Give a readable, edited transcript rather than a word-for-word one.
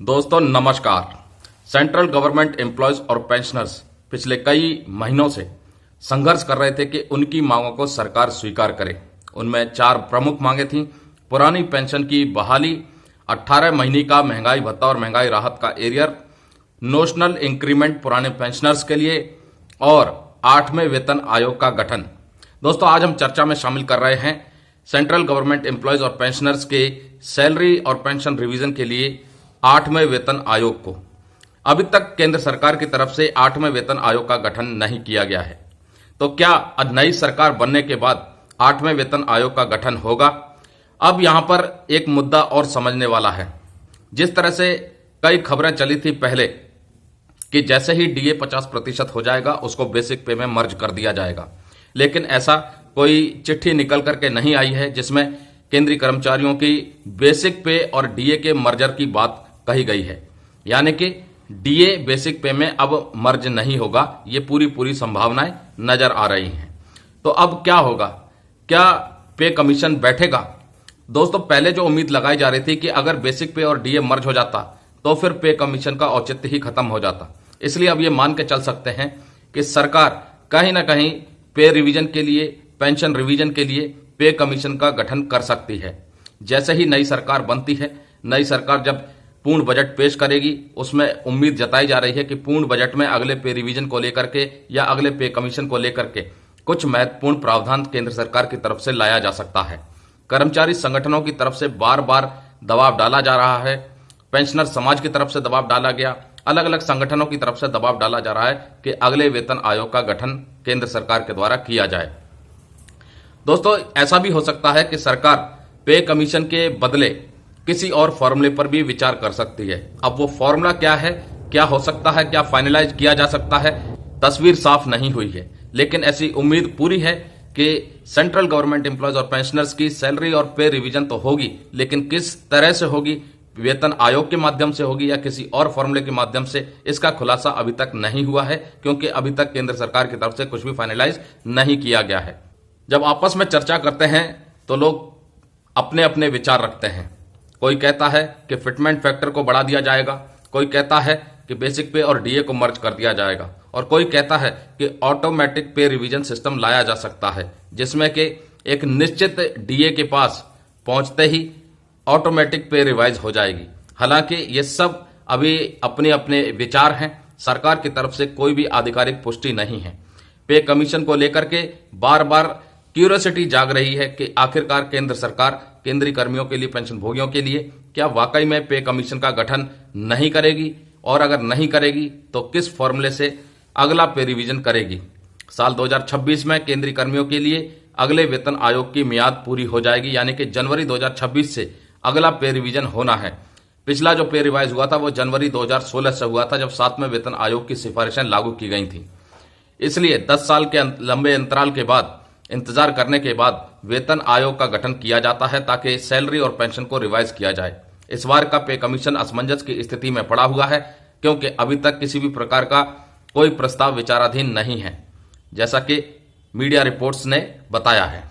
दोस्तों नमस्कार। Central government employees और पेंशनर्स पिछले कई महीनों से संघर्ष कर रहे थे कि उनकी मांगों को सरकार स्वीकार करे। उनमें 4 प्रमुख मांगे थीं। पुरानी पेंशन की बहाली, 18 महीने का महंगाई भत्ता और महंगाई राहत का एरियर, नोशनल इंक्रीमेंट पुराने पेंशनर्स के लिए और 8वें वेतन आयोग का गठन। दोस्तों आज हम चर्चा में शामिल कर रहे हैं सेंट्रल गवर्नमेंट एम्प्लॉयज और पेंशनर्स के सैलरी और पेंशन रिवीजन के लिए 8वें वेतन आयोग को। अभी तक केंद्र सरकार की तरफ से 8वें वेतन आयोग का गठन नहीं किया गया है, तो क्या नई सरकार बनने के बाद 8वें वेतन आयोग का गठन होगा? अब यहां पर एक मुद्दा और समझने वाला है। जिस तरह से कई खबरें चली थी पहले कि जैसे ही डीए 50% हो जाएगा उसको बेसिक पे में मर्ज कर दिया जाएगा, लेकिन ऐसा कोई चिट्ठी निकल करके नहीं आई है जिसमें केंद्रीय कर्मचारियों की बेसिक पे और डीए के मर्जर की बात कही गई है। यानी कि डीए बेसिक पे में अब मर्ज नहीं होगा, ये पूरी संभावनाएं नजर आ रही हैं। तो अब क्या होगा? क्या पे कमीशन बैठेगा? दोस्तों पहले जो उम्मीद लगाई जा रही थी कि अगर बेसिक पे और डीए मर्ज हो जाता तो फिर पे कमीशन का औचित्य ही खत्म हो जाता। इसलिए अब ये मान के चल सकते हैं कि सरकार कहीं ना कहीं पे रिवीजन के लिए, पेंशन रिवीजन के लिए पे कमीशन का गठन कर सकती है। जैसे ही नई सरकार बनती है, नई सरकार जब पूर्ण बजट पेश करेगी, उसमें उम्मीद जताई जा रही है कि पूर्ण बजट में अगले पे रिवीजन को लेकर के या अगले पे कमीशन को लेकर के कुछ महत्वपूर्ण प्रावधान केंद्र सरकार की तरफ से लाया जा सकता है। कर्मचारी संगठनों की तरफ से बार बार दबाव डाला जा रहा है, पेंशनर समाज की तरफ से दबाव डाला गया, अलग अलग संगठनों की तरफ से दबाव डाला जा रहा है कि अगले वेतन आयोग का गठन केंद्र सरकार के द्वारा किया जाए। दोस्तों ऐसा भी हो सकता है कि सरकार पे कमीशन के बदले किसी और फॉर्मूले पर भी विचार कर सकती है। अब वो फॉर्मूला क्या है, क्या हो सकता है, क्या फाइनलाइज किया जा सकता है, तस्वीर साफ नहीं हुई है, लेकिन ऐसी उम्मीद पूरी है कि सेंट्रल गवर्नमेंट एम्प्लॉयज और पेंशनर्स की सैलरी और पे रिवीजन तो होगी, लेकिन किस तरह से होगी, वेतन आयोग के माध्यम से होगी या किसी और फॉर्मूले के माध्यम से, इसका खुलासा अभी तक नहीं हुआ है, क्योंकि अभी तक केंद्र सरकार की तरफ से कुछ भी फाइनलाइज नहीं किया गया है। जब आपस में चर्चा करते हैं तो लोग अपने अपने विचार रखते हैं। कोई कहता है कि फिटमेंट फैक्टर को बढ़ा दिया जाएगा, कोई कहता है कि बेसिक पे और डीए को मर्ज कर दिया जाएगा, और कोई कहता है कि ऑटोमेटिक पे रिवीजन सिस्टम लाया जा सकता है, जिसमें कि एक निश्चित डीए के पास पहुंचते ही ऑटोमेटिक पे रिवाइज हो जाएगी। हालांकि ये सब अभी अपने अपने विचार हैं, सरकार की तरफ से कोई भी आधिकारिक पुष्टि नहीं है। पे कमीशन को लेकर के बार बार क्यूरियोसिटी जाग रही है कि आखिरकार केंद्र सरकार केंद्रीय कर्मियों के लिए, पेंशन भोगियों के लिए क्या वाकई में पे कमीशन का गठन नहीं करेगी, और अगर नहीं करेगी तो किस फॉर्मूले से अगला पे रिवीजन करेगी। साल 2026 में केंद्रीय कर्मियों के लिए अगले वेतन आयोग की मियाद पूरी हो जाएगी, यानी कि जनवरी 2026 से अगला पे रिवीजन होना है। पिछला जो पे रिवाइज हुआ था वो जनवरी 2016 से हुआ था, जब 7वें वेतन आयोग की सिफारिशें लागू की गई थी। इसलिए 10 साल के लंबे अंतराल के बाद, इंतजार करने के बाद वेतन आयोग का गठन किया जाता है ताकि सैलरी और पेंशन को रिवाइज किया जाए। इस बार का पे कमीशन असमंजस की स्थिति में पड़ा हुआ है, क्योंकि अभी तक किसी भी प्रकार का कोई प्रस्ताव विचाराधीन नहीं है, जैसा कि मीडिया रिपोर्ट्स ने बताया है।